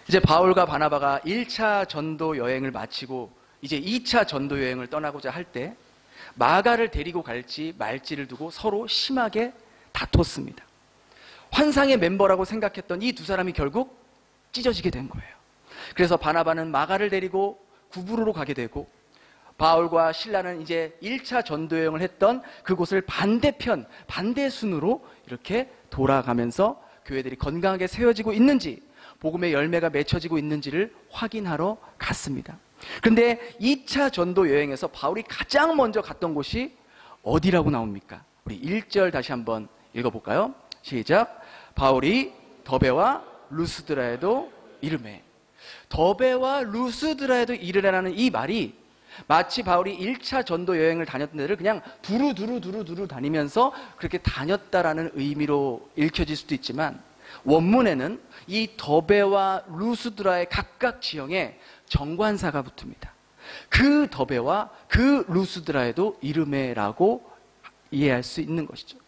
이제 바울과 바나바가 1차 전도 여행을 마치고 이제 2차 전도 여행을 떠나고자 할 때 마가를 데리고 갈지 말지를 두고 서로 심하게 다퉜습니다. 환상의 멤버라고 생각했던 이 두 사람이 결국 찢어지게 된 거예요. 그래서 바나바는 마가를 데리고 구부로로 가게 되고, 바울과 실라는 이제 1차 전도 여행을 했던 그곳을 반대편, 반대순으로 이렇게 돌아가면서 교회들이 건강하게 세워지고 있는지, 복음의 열매가 맺혀지고 있는지를 확인하러 갔습니다. 그런데 2차 전도 여행에서 바울이 가장 먼저 갔던 곳이 어디라고 나옵니까? 우리 1절 다시 한번 읽어볼까요? 시작. 바울이 더베와 루스드라에도 이르매. 더베와 루스드라에도 이르라는 이 말이 마치 바울이 1차 전도 여행을 다녔던 데를 그냥 두루두루 다니면서 그렇게 다녔다라는 의미로 읽혀질 수도 있지만, 원문에는 이 더베와 루스드라의 각각 지형에 정관사가 붙습니다. 그 더베와 그 루스드라에도 이르메라고 이해할 수 있는 것이죠.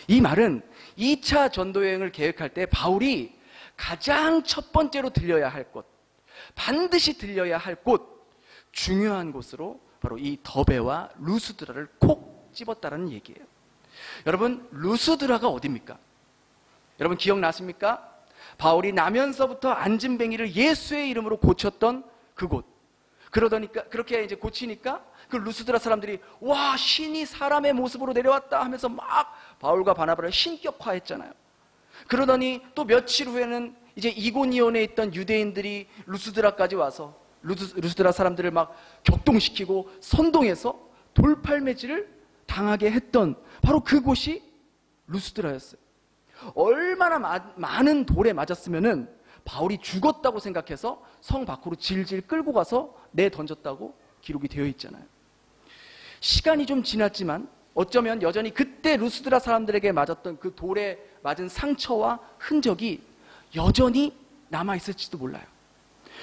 이 말은 2차 전도 여행을 계획할 때 바울이 가장 첫 번째로 들려야 할 곳, 반드시 들려야 할 곳, 중요한 곳으로 바로 이 더베와 루스드라를 콕 집었다는 얘기예요. 여러분, 루스드라가 어디입니까? 여러분 기억나십니까? 바울이 나면서부터 안진뱅이를 예수의 이름으로 고쳤던 그곳. 그러더니까, 그렇게 이제 고치니까 그 루스드라 사람들이 와, 신이 사람의 모습으로 내려왔다 하면서 막 바울과 바나바를 신격화했잖아요. 그러더니 또 며칠 후에는 이제 이고니온에 있던 유대인들이 루스드라까지 와서 루스드라 사람들을 막 격동시키고 선동해서 돌팔매질을 당하게 했던 바로 그곳이 루스드라였어요. 얼마나 많은 돌에 맞았으면은 바울이 죽었다고 생각해서 성 밖으로 질질 끌고 가서 내던졌다고 기록이 되어 있잖아요. 시간이 좀 지났지만 어쩌면 여전히 그때 루스드라 사람들에게 맞았던 그 돌에 맞은 상처와 흔적이 여전히 남아있을지도 몰라요.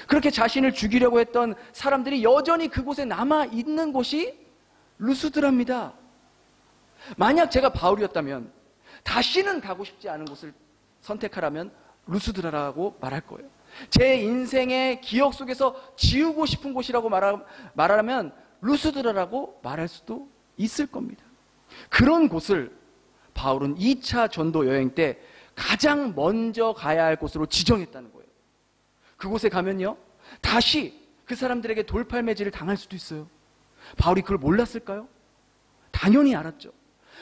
그렇게 자신을 죽이려고 했던 사람들이 여전히 그곳에 남아있는 곳이 루스드라입니다. 만약 제가 바울이었다면 다시는 가고 싶지 않은 곳을 선택하라면 루스드라라고 말할 거예요. 제 인생의 기억 속에서 지우고 싶은 곳이라고 말하면 루스드라라고 말할 수도 있을 겁니다. 그런 곳을 바울은 2차 전도 여행 때 가장 먼저 가야 할 곳으로 지정했다는 거예요. 그곳에 가면요, 다시 그 사람들에게 돌팔매질을 당할 수도 있어요. 바울이 그걸 몰랐을까요? 당연히 알았죠.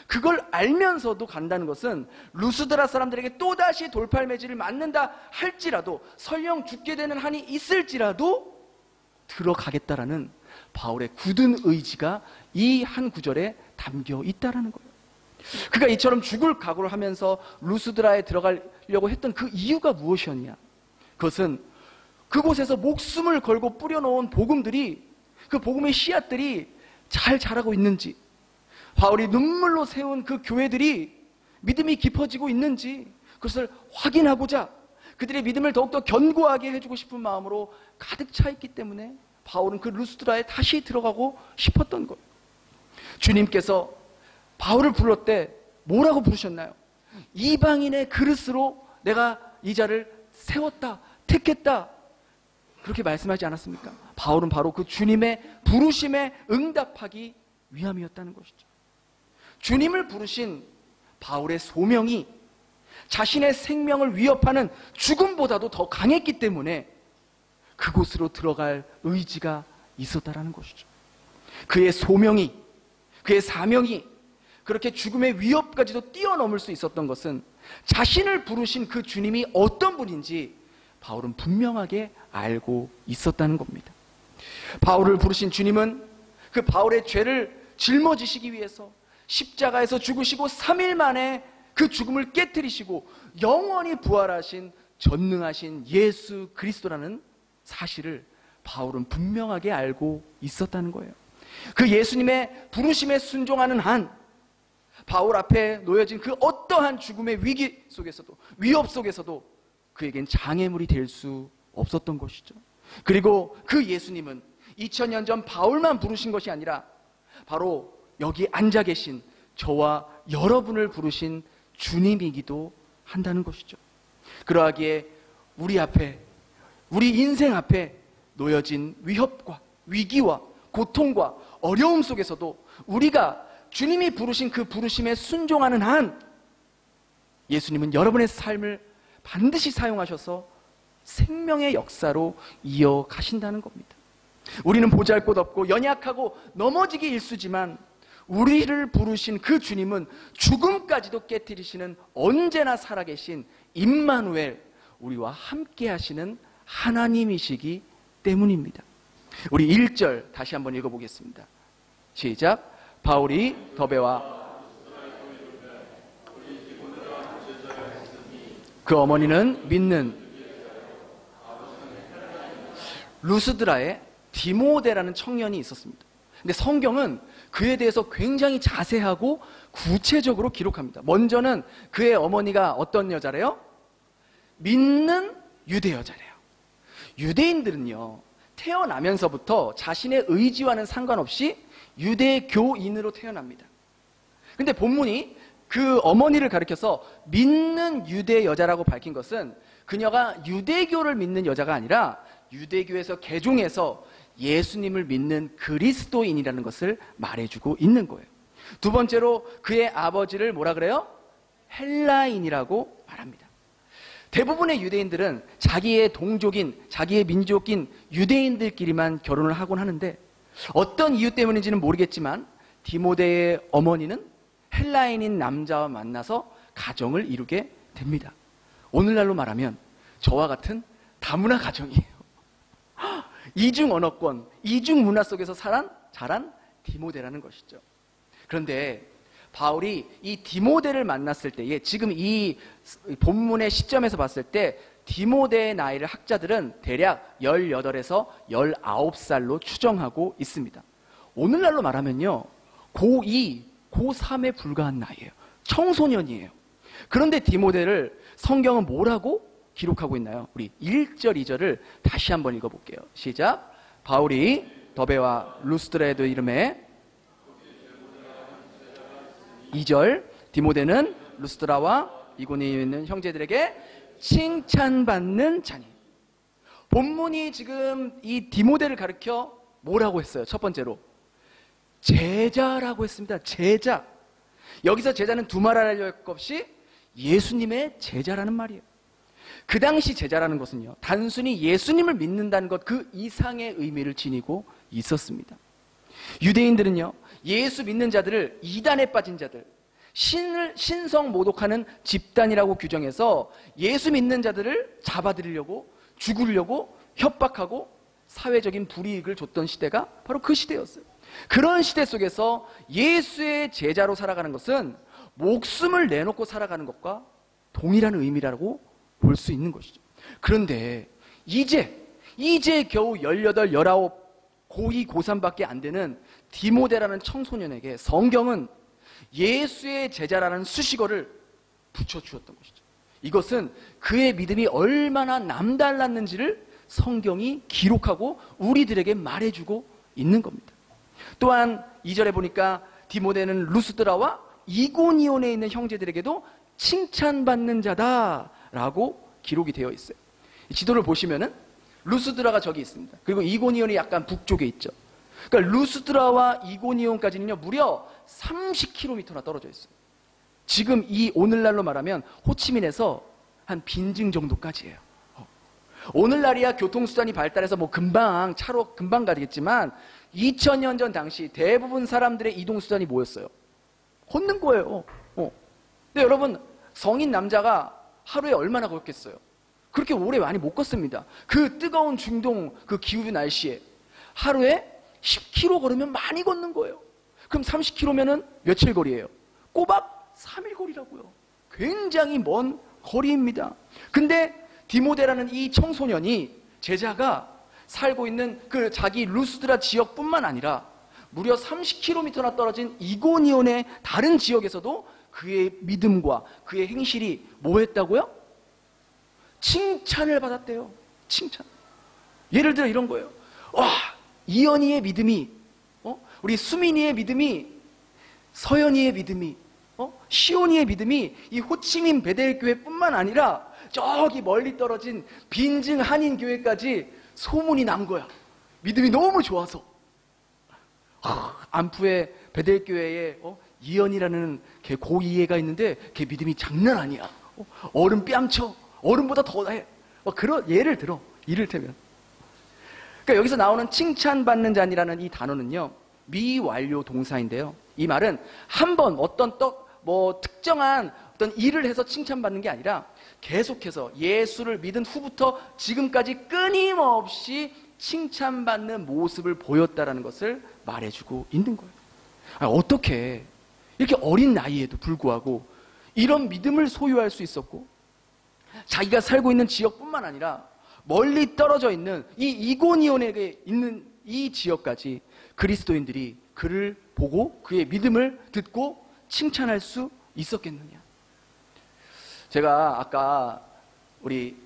그걸 알면서도 간다는 것은 루스드라 사람들에게 또다시 돌팔매질을 맞는다 할지라도, 설령 죽게 되는 한이 있을지라도 들어가겠다라는 바울의 굳은 의지가 이 한 구절에 담겨 있다라는 거예요. 그가 이처럼 죽을 각오를 하면서 루스드라에 들어가려고 했던 그 이유가 무엇이었냐? 그것은 그곳에서 목숨을 걸고 뿌려놓은 복음들이, 그 복음의 씨앗들이 잘 자라고 있는지, 바울이 눈물로 세운 그 교회들이 믿음이 깊어지고 있는지 그것을 확인하고자 그들의 믿음을 더욱더 견고하게 해주고 싶은 마음으로 가득 차 있기 때문에 바울은 그 루스드라에 다시 들어가고 싶었던 거예요. 주님께서 바울을 불렀을 때 뭐라고 부르셨나요? 이방인의 그릇으로 내가 이 자를 세웠다, 택했다, 그렇게 말씀하지 않았습니까? 바울은 바로 그 주님의 부르심에 응답하기 위함이었다는 것이죠. 주님을 부르신 바울의 소명이 자신의 생명을 위협하는 죽음보다도 더 강했기 때문에 그곳으로 들어갈 의지가 있었다라는 것이죠. 그의 소명이, 그의 사명이 그렇게 죽음의 위협까지도 뛰어넘을 수 있었던 것은 자신을 부르신 그 주님이 어떤 분인지 바울은 분명하게 알고 있었다는 겁니다. 바울을 부르신 주님은 그 바울의 죄를 짊어지시기 위해서 십자가에서 죽으시고 3일 만에 그 죽음을 깨뜨리시고 영원히 부활하신 전능하신 예수 그리스도라는 사실을 바울은 분명하게 알고 있었다는 거예요. 그 예수님의 부르심에 순종하는 한 바울 앞에 놓여진 그 어떠한 죽음의 위기 속에서도, 위협 속에서도 그에겐 장애물이 될 수 없었던 것이죠. 그리고 그 예수님은 2000년 전 바울만 부르신 것이 아니라 바로 여기 앉아 계신 저와 여러분을 부르신 주님이기도 한다는 것이죠. 그러하기에 우리 앞에 우리 인생 앞에 놓여진 위협과 위기와 고통과 어려움 속에서도 우리가 주님이 부르신 그 부르심에 순종하는 한 예수님은 여러분의 삶을 반드시 사용하셔서 생명의 역사로 이어가신다는 겁니다. 우리는 보잘것없고 연약하고 넘어지기 일쑤지만 우리를 부르신 그 주님은 죽음까지도 깨뜨리시는 언제나 살아계신 임마누엘, 우리와 함께 하시는 하나님이시기 때문입니다. 우리 1절 다시 한번 읽어보겠습니다. 시작. 바울이 더베와 그 어머니는 믿는 루스드라에 디모데라는 청년이 있었습니다. 근데 성경은 그에 대해서 굉장히 자세하고 구체적으로 기록합니다. 먼저는 그의 어머니가 어떤 여자래요? 믿는 유대 여자래요. 유대인들은요, 태어나면서부터 자신의 의지와는 상관없이 유대교인으로 태어납니다. 근데 본문이 그 어머니를 가리켜서 믿는 유대 여자라고 밝힌 것은 그녀가 유대교를 믿는 여자가 아니라 유대교에서 개종해서 예수님을 믿는 그리스도인이라는 것을 말해주고 있는 거예요. 두 번째로 그의 아버지를 뭐라 그래요? 헬라인이라고 말합니다. 대부분의 유대인들은 자기의 동족인, 자기의 민족인 유대인들끼리만 결혼을 하곤 하는데 어떤 이유 때문인지는 모르겠지만 디모데의 어머니는 헬라인인 남자와 만나서 가정을 이루게 됩니다. 오늘날로 말하면 저와 같은 다문화 가정이에요. 이중 언어권, 이중 문화 속에서 자란 디모데라는 것이죠. 그런데 바울이 이 디모데를 만났을 때에, 지금 이 본문의 시점에서 봤을 때 디모데의 나이를 학자들은 대략 18에서 19살로 추정하고 있습니다. 오늘날로 말하면요, 고2, 고3에 불과한 나이예요. 청소년이에요. 그런데 디모데를 성경은 뭐라고 기록하고 있나요? 우리 1절, 2절을 다시 한번 읽어볼게요. 시작. 바울이 더베와 루스드라에도 이름에 2절, 디모데는 루스드라와 이고니에 있는 형제들에게 칭찬받는 자니. 본문이 지금 이 디모데를 가리켜 뭐라고 했어요? 첫 번째로 제자라고 했습니다. 제자. 여기서 제자는 두말할 것 없이 예수님의 제자라는 말이에요. 그 당시 제자라는 것은요, 단순히 예수님을 믿는다는 것 그 이상의 의미를 지니고 있었습니다. 유대인들은요, 예수 믿는 자들을 이단에 빠진 자들, 신성 모독하는 집단이라고 규정해서 예수 믿는 자들을 잡아들이려고, 죽으려고 협박하고 사회적인 불이익을 줬던 시대가 바로 그 시대였어요. 그런 시대 속에서 예수의 제자로 살아가는 것은 목숨을 내놓고 살아가는 것과 동일한 의미라고 볼 수 있는 것이죠. 그런데 이제 겨우 18, 19, 고2, 고3밖에 안 되는 디모데라는 청소년에게 성경은 예수의 제자라는 수식어를 붙여주었던 것이죠. 이것은 그의 믿음이 얼마나 남달랐는지를 성경이 기록하고 우리들에게 말해주고 있는 겁니다. 또한 2절에 보니까 디모데는 루스드라와 이고니온에 있는 형제들에게도 칭찬받는 자다라고 기록이 되어 있어요. 지도를 보시면은 루스드라가 저기 있습니다. 그리고 이고니온이 약간 북쪽에 있죠. 그러니까 루스드라와 이고니온까지는요, 무려 30km나 떨어져 있어요. 지금 이 오늘날로 말하면 호치민에서 한 빈증 정도까지예요. 오늘날이야 교통수단이 발달해서 뭐 금방 차로 금방 가겠지만 2000년 전 당시 대부분 사람들의 이동수단이 뭐였어요? 걷는 거예요. 근데 여러분, 성인 남자가 하루에 얼마나 걷겠어요? 그렇게 오래 많이 못 걷습니다. 그 뜨거운 중동 그 기후 날씨에 하루에 10km 걸으면 많이 걷는 거예요. 그럼 30km면은 며칠 거리예요? 꼬박 3일 거리라고요. 굉장히 먼 거리입니다. 근데 디모데라는 이 청소년이, 제자가 살고 있는 그 자기 루스드라 지역뿐만 아니라 무려 30km나 떨어진 이고니온의 다른 지역에서도 그의 믿음과 그의 행실이 뭐했다고요? 칭찬을 받았대요. 칭찬. 예를 들어 이런 거예요. 와, 이연이의 믿음이, 우리 수민이의 믿음이, 서연이의 믿음이, 시온이의 믿음이 이 호치민 베델교회뿐만 아니라 저기 멀리 떨어진 빈증 한인교회까지 소문이 난 거야. 믿음이 너무 좋아서. 안푸의 베델교회에 이연이라는 걔 고2애가 있는데 걔 믿음이 장난 아니야. 어른 뺨쳐. 어른보다 더 해. 그런 예를 들어. 이를테면. 그러니까 여기서 나오는 칭찬받는 자니라는 이 단어는요, 미완료 동사인데요. 이 말은 한 번 어떤 특정한 어떤 일을 해서 칭찬받는 게 아니라 계속해서 예수를 믿은 후부터 지금까지 끊임없이 칭찬받는 모습을 보였다라는 것을 말해주고 있는 거예요. 어떻게 이렇게 어린 나이에도 불구하고 이런 믿음을 소유할 수 있었고, 자기가 살고 있는 지역뿐만 아니라 멀리 떨어져 있는 이 이고니온에 있는 이 지역까지 그리스도인들이 그를 보고 그의 믿음을 듣고 칭찬할 수 있었겠느냐. 제가 아까 우리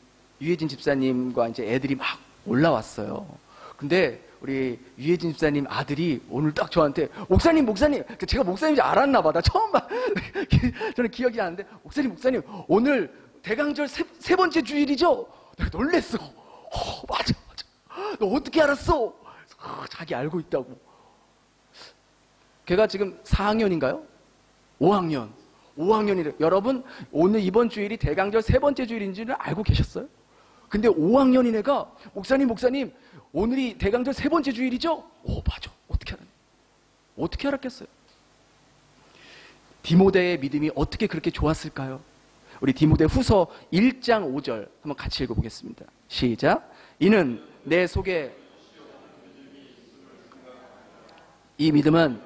유혜진 집사님과 이제 애들이 막 올라왔어요. 근데 우리 유혜진 집사님 아들이 오늘 딱 저한테 목사님 제가 목사님인지 알았나 봐. 나 처음 봐. 저는 기억이 나는데 목사님 오늘 대강절 세 번째 주일이죠? 내가 놀랬어. 맞아. 너 어떻게 알았어? 자기 알고 있다고. 걔가 지금 4학년인가요? 5학년이래. 여러분, 오늘 이번 주일이 대강절 세 번째 주일인지는 알고 계셨어요? 근데 5학년인 애가 목사님 오늘이 대강절 세 번째 주일이죠? 맞아. 어떻게 알았냐? 어떻게 알았겠어요? 디모데의 믿음이 어떻게 그렇게 좋았을까요? 우리 디모데 후서 1장 5절 한번 같이 읽어보겠습니다. 시작. 이는 내 속에 이 믿음은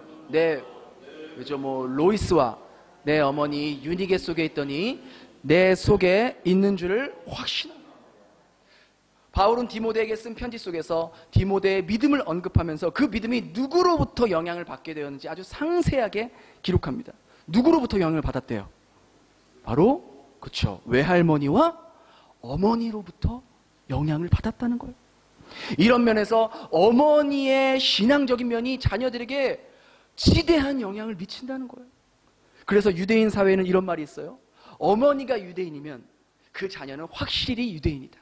로이스와 내 어머니 유니게 속에 있더니 내 속에 있는 줄을 확신합니다. 바울은 디모데에게 쓴 편지 속에서 디모데의 믿음을 언급하면서 그 믿음이 누구로부터 영향을 받게 되었는지 아주 상세하게 기록합니다. 누구로부터 영향을 받았대요? 바로 외할머니와 어머니로부터 영향을 받았다는 거예요. 이런 면에서 어머니의 신앙적인 면이 자녀들에게 지대한 영향을 미친다는 거예요. 그래서 유대인 사회에는 이런 말이 있어요. 어머니가 유대인이면 그 자녀는 확실히 유대인이다.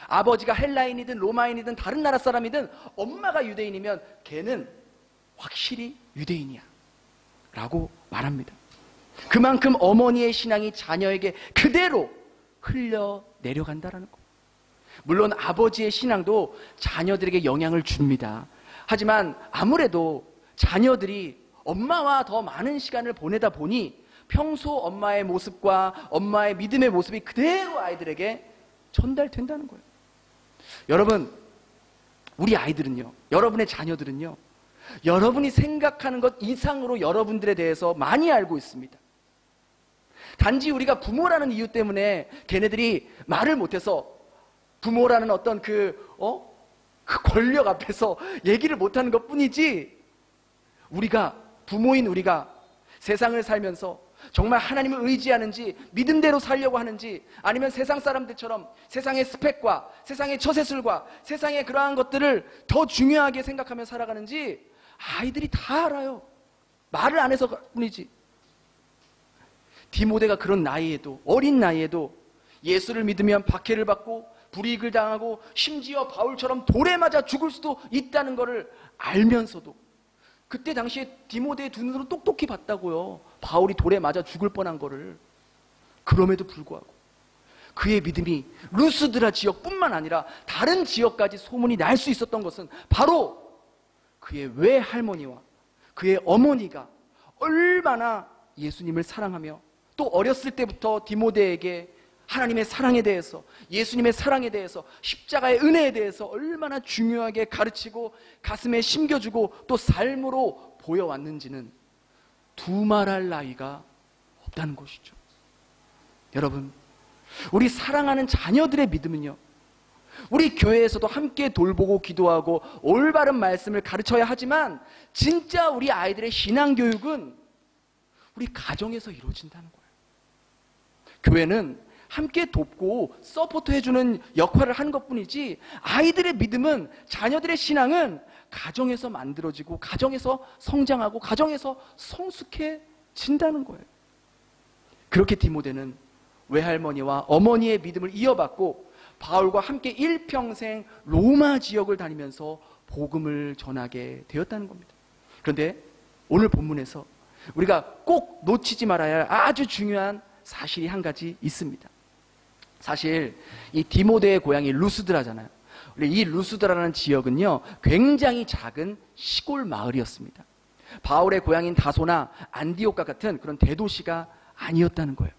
아버지가 헬라인이든 로마인이든 다른 나라 사람이든 엄마가 유대인이면 걔는 확실히 유대인이야 라고 말합니다. 그만큼 어머니의 신앙이 자녀에게 그대로 흘려 내려간다는 거. 물론 아버지의 신앙도 자녀들에게 영향을 줍니다. 하지만 아무래도 자녀들이 엄마와 더 많은 시간을 보내다 보니 평소 엄마의 모습과 엄마의 믿음의 모습이 그대로 아이들에게 전달된다는 거예요. 여러분, 우리 아이들은요, 여러분의 자녀들은요, 여러분이 생각하는 것 이상으로 여러분들에 대해서 많이 알고 있습니다. 단지 우리가 부모라는 이유 때문에 걔네들이 말을 못해서 부모라는 어떤 그 권력 앞에서 얘기를 못하는 것 뿐이지, 부모인 우리가 세상을 살면서 정말 하나님을 의지하는지 믿음대로 살려고 하는지, 아니면 세상 사람들처럼 세상의 스펙과 세상의 처세술과 세상의 그러한 것들을 더 중요하게 생각하며 살아가는지 아이들이 다 알아요. 말을 안 해서 뿐이지. 디모데가 그런 나이에도, 어린 나이에도 예수를 믿으면 박해를 받고 불이익을 당하고 심지어 바울처럼 돌에 맞아 죽을 수도 있다는 것을 알면서도, 그때 당시에 디모데의 두 눈으로 똑똑히 봤다고요. 바울이 돌에 맞아 죽을 뻔한 거를. 그럼에도 불구하고 그의 믿음이 루스드라 지역뿐만 아니라 다른 지역까지 소문이 날 수 있었던 것은 바로 그의 외할머니와 그의 어머니가 얼마나 예수님을 사랑하며 또 어렸을 때부터 디모데에게 하나님의 사랑에 대해서, 예수님의 사랑에 대해서, 십자가의 은혜에 대해서 얼마나 중요하게 가르치고 가슴에 심겨주고 또 삶으로 보여왔는지는 두말할 나위가 없다는 것이죠. 여러분, 우리 사랑하는 자녀들의 믿음은요, 우리 교회에서도 함께 돌보고 기도하고 올바른 말씀을 가르쳐야 하지만 진짜 우리 아이들의 신앙교육은 우리 가정에서 이루어진다는 거예요. 교회는 함께 돕고 서포트해주는 역할을 하는 것뿐이지, 아이들의 믿음은, 자녀들의 신앙은 가정에서 만들어지고 가정에서 성장하고 가정에서 성숙해진다는 거예요. 그렇게 디모데는 외할머니와 어머니의 믿음을 이어받고 바울과 함께 일평생 로마 지역을 다니면서 복음을 전하게 되었다는 겁니다. 그런데 오늘 본문에서 우리가 꼭 놓치지 말아야 할 아주 중요한 사실이 한 가지 있습니다. 사실 이 디모데의 고향이 루스드라잖아요. 이 루스드라라는 지역은요, 굉장히 작은 시골 마을이었습니다. 바울의 고향인 다소나 안디옥과 같은 그런 대도시가 아니었다는 거예요.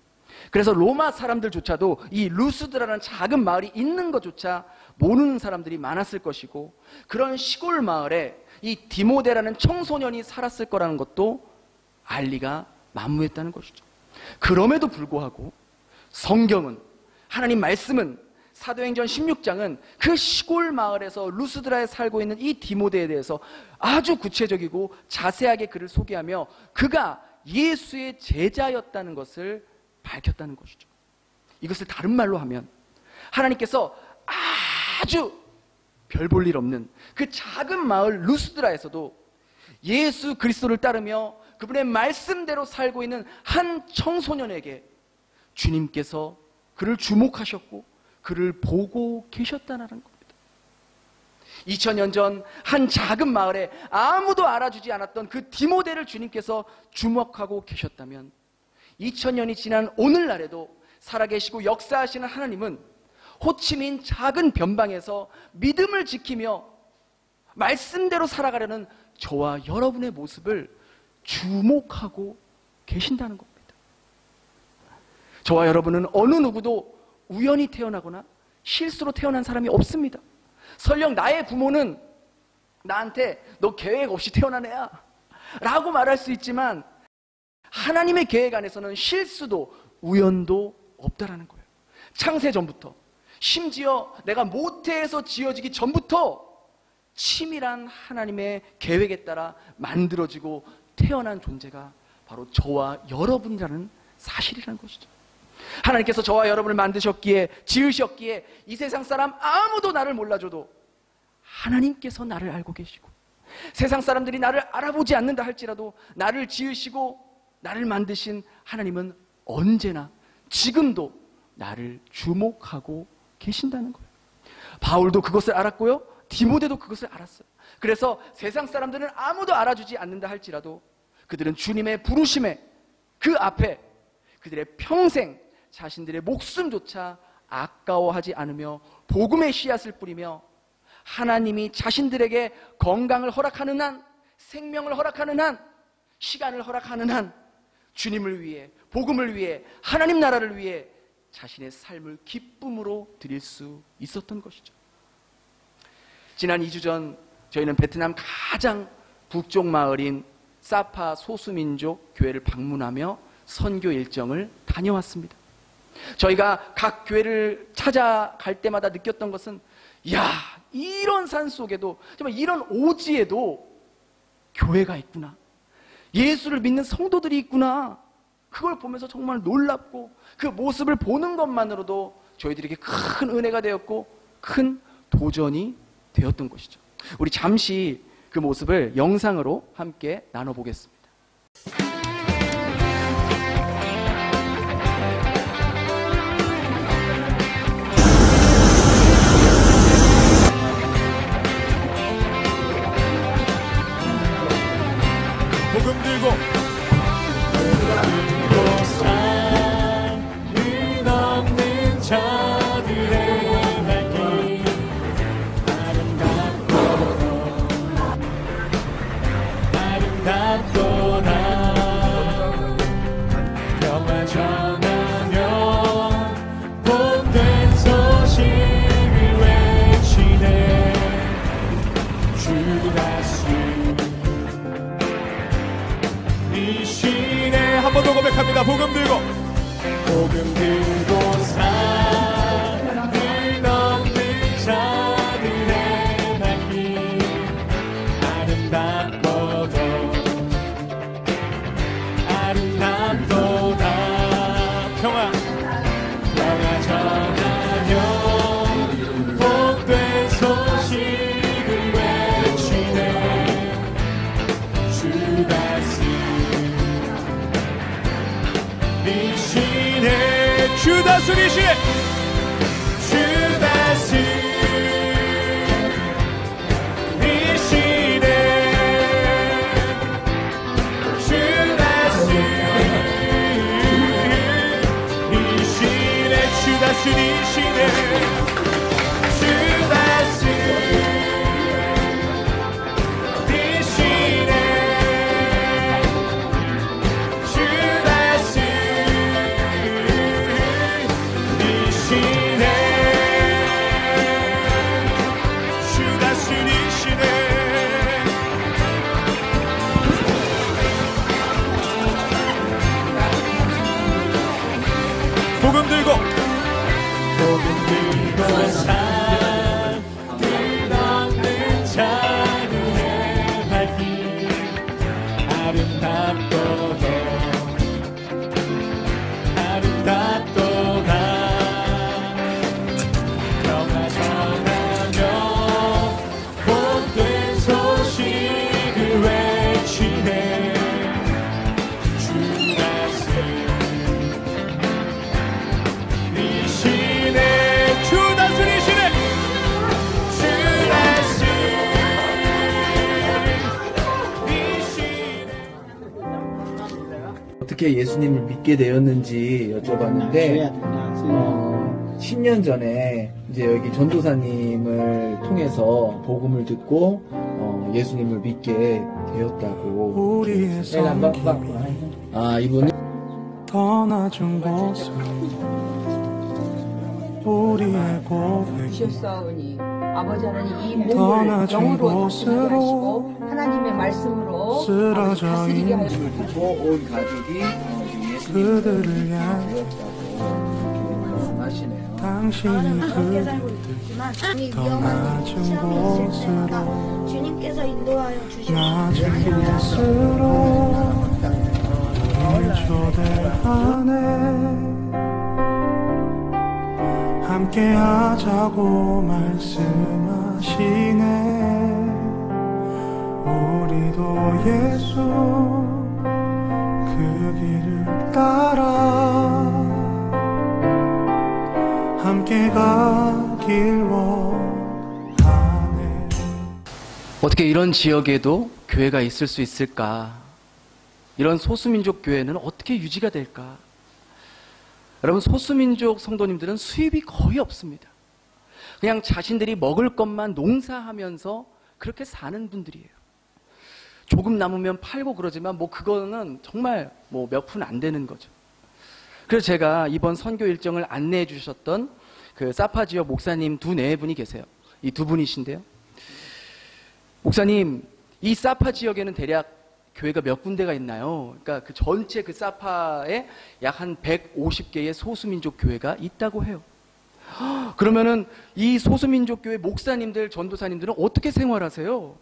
그래서 로마 사람들조차도 이 루스드라라는 작은 마을이 있는 것조차 모르는 사람들이 많았을 것이고, 그런 시골 마을에 이 디모데라는 청소년이 살았을 거라는 것도 알리가 만무했다는 것이죠. 그럼에도 불구하고 성경은, 하나님 말씀은, 사도행전 16장은 그 시골 마을에서 루스드라에 살고 있는 이 디모데에 대해서 아주 구체적이고 자세하게 그를 소개하며 그가 예수의 제자였다는 것을 밝혔다는 것이죠. 이것을 다른 말로 하면 하나님께서 아주 별 볼 일 없는 그 작은 마을 루스드라에서도 예수 그리스도를 따르며 그분의 말씀대로 살고 있는 한 청소년에게 주님께서 그를 주목하셨고 그를 보고 계셨다는 겁니다. 2000년 전 한 작은 마을에 아무도 알아주지 않았던 그 디모데를 주님께서 주목하고 계셨다면 2000년이 지난 오늘날에도 살아계시고 역사하시는 하나님은 호치민 작은 변방에서 믿음을 지키며 말씀대로 살아가려는 저와 여러분의 모습을 주목하고 계신다는 겁니다. 저와 여러분은 어느 누구도 우연히 태어나거나 실수로 태어난 사람이 없습니다. 설령 나의 부모는 나한테 너 계획 없이 태어난 애야 라고 말할 수 있지만 하나님의 계획 안에서는 실수도 우연도 없다라는 거예요. 창세 전부터, 심지어 내가 모태에서 지어지기 전부터 치밀한 하나님의 계획에 따라 만들어지고 태어난 존재가 바로 저와 여러분이라는 사실이라는 것이죠. 하나님께서 저와 여러분을 만드셨기에, 지으셨기에 이 세상 사람 아무도 나를 몰라줘도 하나님께서 나를 알고 계시고, 세상 사람들이 나를 알아보지 않는다 할지라도 나를 지으시고 나를 만드신 하나님은 언제나 지금도 나를 주목하고 계신다는 거예요. 바울도 그것을 알았고요, 디모데도 그것을 알았어요. 그래서 세상 사람들은 아무도 알아주지 않는다 할지라도 그들은 주님의 부르심에 그 앞에 그들의 평생 자신들의 목숨조차 아까워하지 않으며 복음의 씨앗을 뿌리며 하나님이 자신들에게 건강을 허락하는 한, 생명을 허락하는 한, 시간을 허락하는 한 주님을 위해, 복음을 위해, 하나님 나라를 위해 자신의 삶을 기쁨으로 드릴 수 있었던 것이죠. 지난 2주 전 저희는 베트남 가장 북쪽 마을인 사파 소수민족 교회를 방문하며 선교 일정을 다녀왔습니다. 저희가 각 교회를 찾아갈 때마다 느꼈던 것은, 이야, 이런 산 속에도, 정말 이런 오지에도 교회가 있구나, 예수를 믿는 성도들이 있구나, 그걸 보면서 정말 놀랍고 그 모습을 보는 것만으로도 저희들에게 큰 은혜가 되었고 큰 도전이 되었던 것이죠. 우리 잠시 그 모습을 영상으로 함께 나눠보겠습니다. 복음 들고 삶을 넘는 자들의 발길 아름답도다 다스리시네 주 다스리시네 주 다스리시네 주 다스리시네 복음 들고 삶을 덮는 자유의 밝기 아름답도다 평화 전하며 복된 소식을 외치네 주 다스리시네 주 다스리시네 주 다스리시네 어떻게 예수님을 믿게 되었는지 여쭤봤는데 10년 전에 이제 여기 전도사님을 통해서 복음을 듣고 예수님을 믿게 되었다고. 우리의 이분은 더 낮은 곳으로 우리의 고백이 주셨사오니 아버지 하나님 이 더 몸을 낮은 영으로 곳으로 하시고 하나님의 말씀으로 쓰러져 다스리게 하여 복음을 듣고 온 가족이 예수님을 그들을 믿게 향해 되었다고 말씀하시네요. 당신이 함께 살고 있지만 이 더 위험한 낮은 시험이 있을 때마다 곳으로 주님께서 인도하여 주시옵소서. 낮은 곳으로 우리를 초대하네 함께 하자고 말씀하시네 우리도 예수 그 길을 따라 함께 가길 원하네 어떻게 이런 지역에도 교회가 있을 수 있을까? 이런 소수민족 교회는 어떻게 유지가 될까? 여러분, 소수민족 성도님들은 수입이 거의 없습니다. 그냥 자신들이 먹을 것만 농사하면서 그렇게 사는 분들이에요. 조금 남으면 팔고 그러지만 뭐 그거는 정말 뭐 몇 푼 안 되는 거죠. 그래서 제가 이번 선교 일정을 안내해 주셨던 그 사파 지역 목사님 네 분이 계세요. 이 두 분이신데요. 목사님, 이 사파 지역에는 대략 교회가 몇 군데가 있나요? 그러니까 그 전체 그 사파에 약 한 150개의 소수민족 교회가 있다고 해요. 그러면은 이 소수민족 교회 목사님들, 전도사님들은 어떻게 생활하세요?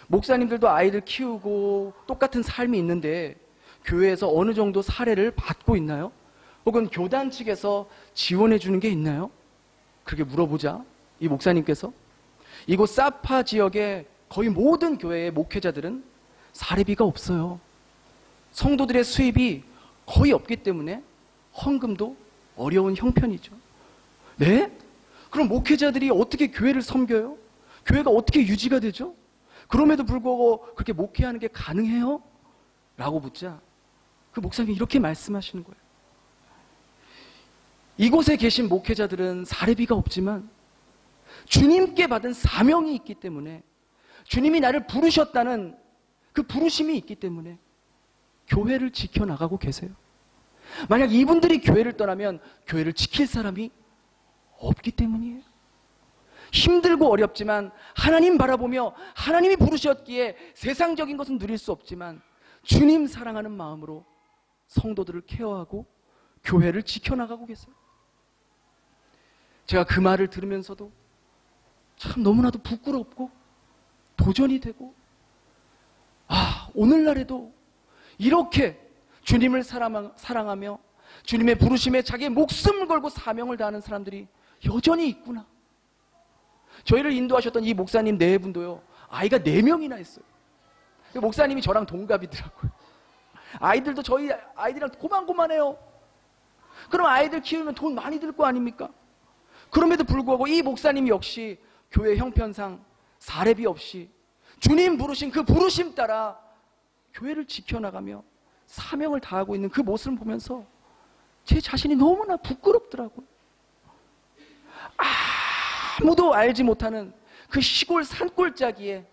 목사님들도 아이들 키우고 똑같은 삶이 있는데 교회에서 어느 정도 사례를 받고 있나요? 혹은 교단 측에서 지원해 주는 게 있나요? 그렇게 물어보자 이 목사님께서 이곳 사파 지역의 거의 모든 교회의 목회자들은 사례비가 없어요. 성도들의 수입이 거의 없기 때문에 헌금도 어려운 형편이죠. 네? 그럼 목회자들이 어떻게 교회를 섬겨요? 교회가 어떻게 유지가 되죠? 그럼에도 불구하고 그렇게 목회하는 게 가능해요? 라고 묻자 그 목사님이 이렇게 말씀하시는 거예요. 이곳에 계신 목회자들은 사례비가 없지만 주님께 받은 사명이 있기 때문에 주님이 나를 부르셨다는 그 부르심이 있기 때문에 교회를 지켜나가고 계세요. 만약 이분들이 교회를 떠나면 교회를 지킬 사람이 없기 때문이에요. 힘들고 어렵지만 하나님 바라보며 하나님이 부르셨기에 세상적인 것은 누릴 수 없지만 주님 사랑하는 마음으로 성도들을 케어하고 교회를 지켜나가고 계세요. 제가 그 말을 들으면서도 참 너무나도 부끄럽고 도전이 되고 오늘날에도 이렇게 주님을 사랑하며 주님의 부르심에 자기의 목숨을 걸고 사명을 다하는 사람들이 여전히 있구나. 저희를 인도하셨던 이 목사님 네 분도요, 아이가 4명이나 있어요. 목사님이 저랑 동갑이더라고요. 아이들도 저희 아이들이랑 고만고만해요. 그럼 아이들 키우면 돈 많이 들 거 아닙니까? 그럼에도 불구하고 이 목사님 역시 교회 형편상 사례비 없이 주님 부르신 그 부르심 따라 교회를 지켜나가며 사명을 다하고 있는 그 모습을 보면서 제 자신이 너무나 부끄럽더라고요. 아무도 알지 못하는 그 시골 산골짜기에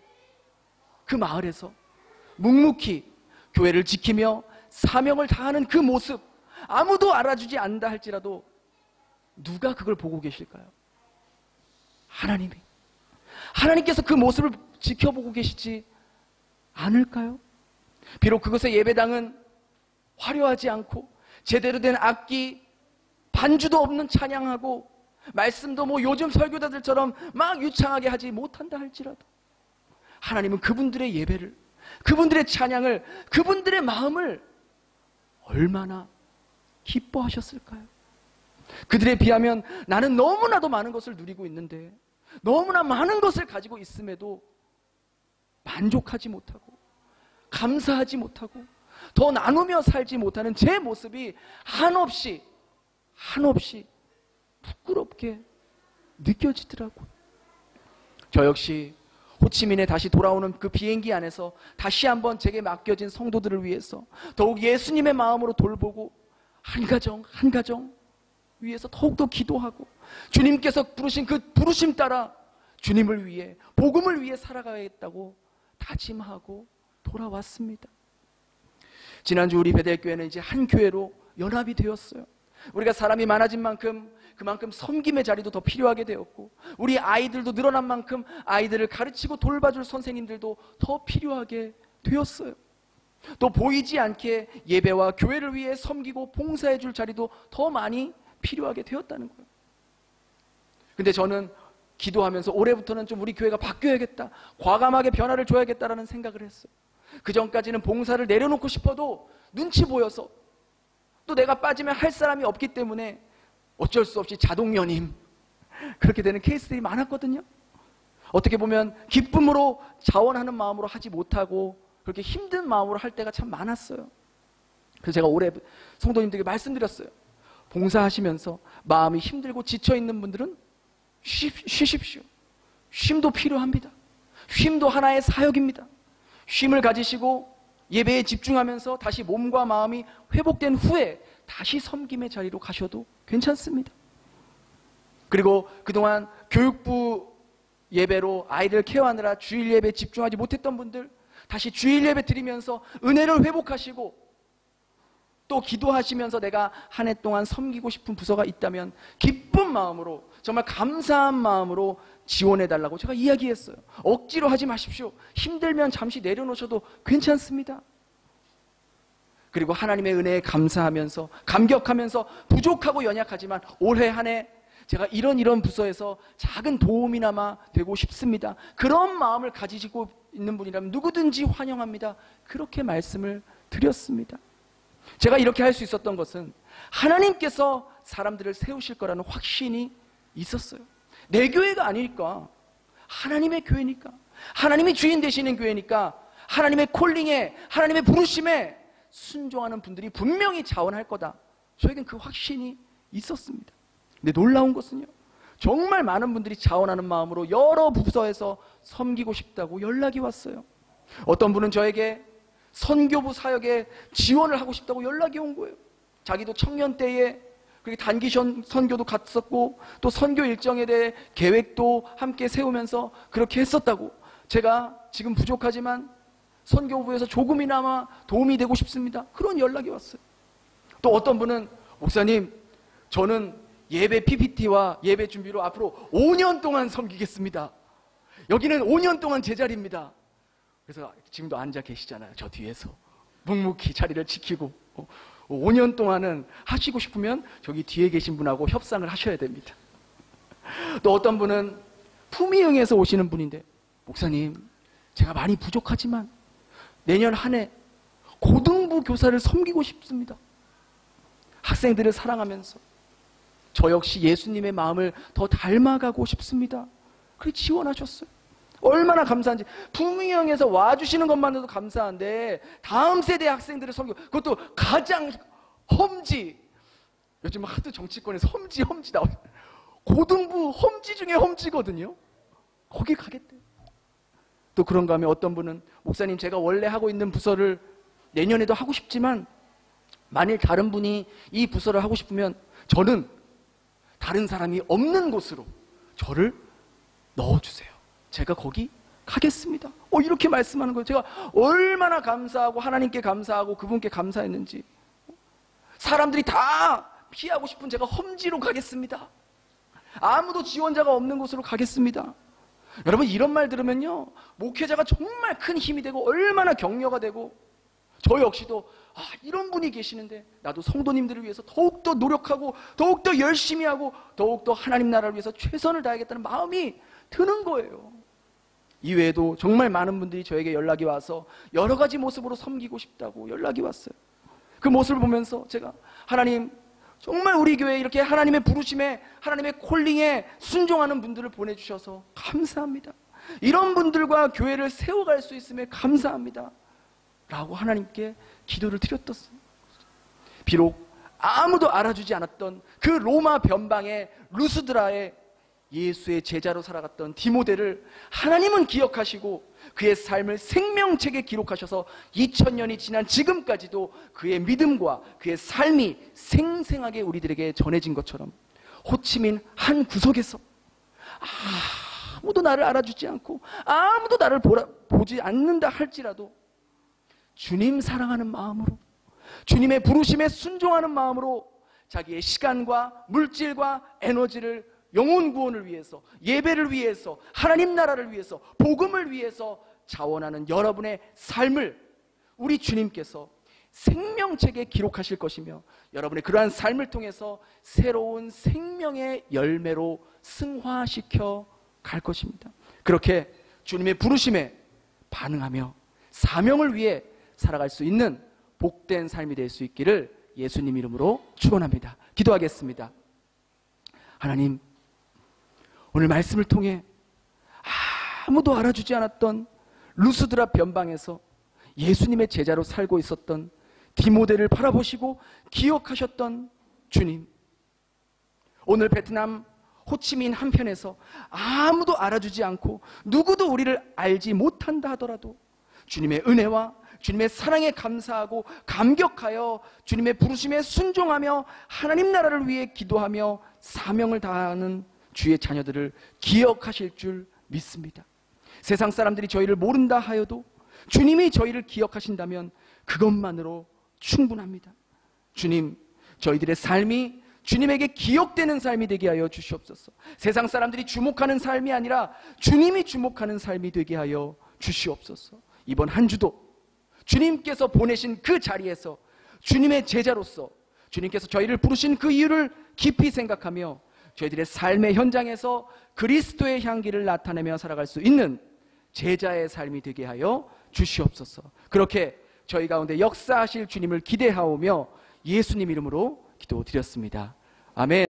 그 마을에서 묵묵히 교회를 지키며 사명을 다하는 그 모습, 아무도 알아주지 않는다 할지라도 누가 그걸 보고 계실까요? 하나님이. 하나님께서 그 모습을 지켜보고 계시지 않을까요? 비록 그것의 예배당은 화려하지 않고 제대로 된 악기, 반주도 없는 찬양하고 말씀도 뭐 요즘 설교자들처럼 막 유창하게 하지 못한다 할지라도 하나님은 그분들의 예배를, 그분들의 찬양을, 그분들의 마음을 얼마나 기뻐하셨을까요? 그들에 비하면 나는 너무나도 많은 것을 누리고 있는데, 너무나 많은 것을 가지고 있음에도 만족하지 못하고 감사하지 못하고 더 나누며 살지 못하는 제 모습이 한없이 부끄럽게 느껴지더라고요. 저 역시 호치민에 다시 돌아오는 그 비행기 안에서 다시 한번 제게 맡겨진 성도들을 위해서 더욱 예수님의 마음으로 돌보고 한 가정 한 가정 위해서 더욱더 기도하고 주님께서 부르신 그 부르심 따라 주님을 위해, 복음을 위해 살아가야겠다고 다짐하고 돌아왔습니다. 지난주 우리 베델교회는 이제 한 교회로 연합이 되었어요. 우리가 사람이 많아진 만큼 그만큼 섬김의 자리도 더 필요하게 되었고, 우리 아이들도 늘어난 만큼 아이들을 가르치고 돌봐줄 선생님들도 더 필요하게 되었어요. 또 보이지 않게 예배와 교회를 위해 섬기고 봉사해줄 자리도 더 많이 필요하게 되었다는 거예요. 근데 저는 기도하면서 올해부터는 좀 우리 교회가 바뀌어야겠다, 과감하게 변화를 줘야겠다라는 생각을 했어요. 그 전까지는 봉사를 내려놓고 싶어도 눈치 보여서, 또 내가 빠지면 할 사람이 없기 때문에 어쩔 수 없이 자동연임, 그렇게 되는 케이스들이 많았거든요. 어떻게 보면 기쁨으로 자원하는 마음으로 하지 못하고 그렇게 힘든 마음으로 할 때가 참 많았어요. 그래서 제가 올해 성도님들에게 말씀드렸어요. 봉사하시면서 마음이 힘들고 지쳐있는 분들은 쉬십시오. 쉼도 필요합니다. 쉼도 하나의 사역입니다. 쉼을 가지시고 예배에 집중하면서 다시 몸과 마음이 회복된 후에 다시 섬김의 자리로 가셔도 괜찮습니다. 그리고 그동안 교육부 예배로 아이들 케어하느라 주일 예배에 집중하지 못했던 분들, 다시 주일 예배 드리면서 은혜를 회복하시고 또 기도하시면서 내가 한 해 동안 섬기고 싶은 부서가 있다면 기쁜 마음으로, 정말 감사한 마음으로 지원해달라고 제가 이야기했어요. 억지로 하지 마십시오. 힘들면 잠시 내려놓으셔도 괜찮습니다. 그리고 하나님의 은혜에 감사하면서, 감격하면서, 부족하고 연약하지만 올해 한 해 제가 이런 부서에서 작은 도움이나마 되고 싶습니다, 그런 마음을 가지고 있는 분이라면 누구든지 환영합니다, 그렇게 말씀을 드렸습니다. 제가 이렇게 할 수 있었던 것은 하나님께서 사람들을 세우실 거라는 확신이 있었어요. 내 교회가 아니니까, 하나님의 교회니까, 하나님이 주인 되시는 교회니까, 하나님의 콜링에, 하나님의 부르심에 순종하는 분들이 분명히 자원할 거다, 저에겐 그 확신이 있었습니다. 근데 놀라운 것은요, 정말 많은 분들이 자원하는 마음으로 여러 부서에서 섬기고 싶다고 연락이 왔어요. 어떤 분은 저에게 선교부 사역에 지원을 하고 싶다고 연락이 온 거예요. 자기도 청년 때에 그렇게 단기 선교도 갔었고 또 선교 일정에 대해 계획도 함께 세우면서 그렇게 했었다고, 제가 지금 부족하지만 선교부에서 조금이나마 도움이 되고 싶습니다, 그런 연락이 왔어요. 또 어떤 분은 목사님, 저는 예배 PPT와 예배 준비로 앞으로 5년 동안 섬기겠습니다. 여기는 5년 동안 제 자리입니다. 그래서 지금도 앉아 계시잖아요. 저 뒤에서 묵묵히 자리를 지키고 5년 동안은 하시고 싶으면 저기 뒤에 계신 분하고 협상을 하셔야 됩니다. 또 어떤 분은 품위응에서 오시는 분인데, 목사님, 제가 많이 부족하지만 내년 한 해 고등부 교사를 섬기고 싶습니다. 학생들을 사랑하면서 저 역시 예수님의 마음을 더 닮아가고 싶습니다. 그렇게 지원하셨어요. 얼마나 감사한지. 품위형에서 와주시는 것만으로도 감사한데 다음 세대 학생들을 섬기고, 그것도 가장 험지 요즘 하도 정치권에서 험지 나오 고등부 험지 중에 험지거든요. 거기 가겠대요. 또 그런가 하면 어떤 분은 목사님 제가 원래 하고 있는 부서를 내년에도 하고 싶지만 만일 다른 분이 이 부서를 하고 싶으면 저는 다른 사람이 없는 곳으로 저를 넣어주세요. 제가 거기 가겠습니다. 이렇게 말씀하는 거예요. 제가 얼마나 감사하고 하나님께 감사하고 그분께 감사했는지. 사람들이 다 피하고 싶은 제가 험지로 가겠습니다. 아무도 지원자가 없는 곳으로 가겠습니다. 여러분 이런 말 들으면요 목회자가 정말 큰 힘이 되고 얼마나 격려가 되고 저 역시도 이런 분이 계시는데 나도 성도님들을 위해서 더욱더 노력하고 더욱더 열심히 하고 더욱더 하나님 나라를 위해서 최선을 다하겠다는 마음이 드는 거예요. 이외에도 정말 많은 분들이 저에게 연락이 와서 여러 가지 모습으로 섬기고 싶다고 연락이 왔어요. 그 모습을 보면서 제가 하나님 정말 우리 교회에 이렇게 하나님의 부르심에 하나님의 콜링에 순종하는 분들을 보내주셔서 감사합니다. 이런 분들과 교회를 세워갈 수 있음에 감사합니다 라고 하나님께 기도를 드렸던. 비록 아무도 알아주지 않았던 그 로마 변방의 루스드라의 예수의 제자로 살아갔던 디모데를 하나님은 기억하시고 그의 삶을 생명책에 기록하셔서 2000년이 지난 지금까지도 그의 믿음과 그의 삶이 생생하게 우리들에게 전해진 것처럼 호치민 한 구석에서 아무도 나를 알아주지 않고 아무도 나를 보지 않는다 할지라도 주님 사랑하는 마음으로 주님의 부르심에 순종하는 마음으로 자기의 시간과 물질과 에너지를 영혼 구원을 위해서, 예배를 위해서, 하나님 나라를 위해서, 복음을 위해서 자원하는 여러분의 삶을 우리 주님께서 생명책에 기록하실 것이며 여러분의 그러한 삶을 통해서 새로운 생명의 열매로 승화시켜 갈 것입니다. 그렇게 주님의 부르심에 반응하며 사명을 위해 살아갈 수 있는 복된 삶이 될 수 있기를 예수님 이름으로 축원합니다. 기도하겠습니다. 하나님, 오늘 말씀을 통해 아무도 알아주지 않았던 루스드라 변방에서 예수님의 제자로 살고 있었던 디모데를 바라보시고 기억하셨던 주님, 오늘 베트남 호치민 한편에서 아무도 알아주지 않고 누구도 우리를 알지 못한다 하더라도 주님의 은혜와 주님의 사랑에 감사하고 감격하여 주님의 부르심에 순종하며 하나님 나라를 위해 기도하며 사명을 다하는 주의 자녀들을 기억하실 줄 믿습니다. 세상 사람들이 저희를 모른다 하여도 주님이 저희를 기억하신다면 그것만으로 충분합니다. 주님, 저희들의 삶이 주님에게 기억되는 삶이 되게 하여 주시옵소서. 세상 사람들이 주목하는 삶이 아니라 주님이 주목하는 삶이 되게 하여 주시옵소서. 이번 한 주도 주님께서 보내신 그 자리에서 주님의 제자로서 주님께서 저희를 부르신 그 이유를 깊이 생각하며 저희들의 삶의 현장에서 그리스도의 향기를 나타내며 살아갈 수 있는 제자의 삶이 되게 하여 주시옵소서. 그렇게 저희 가운데 역사하실 주님을 기대하오며 예수님 이름으로 기도드렸습니다. 아멘.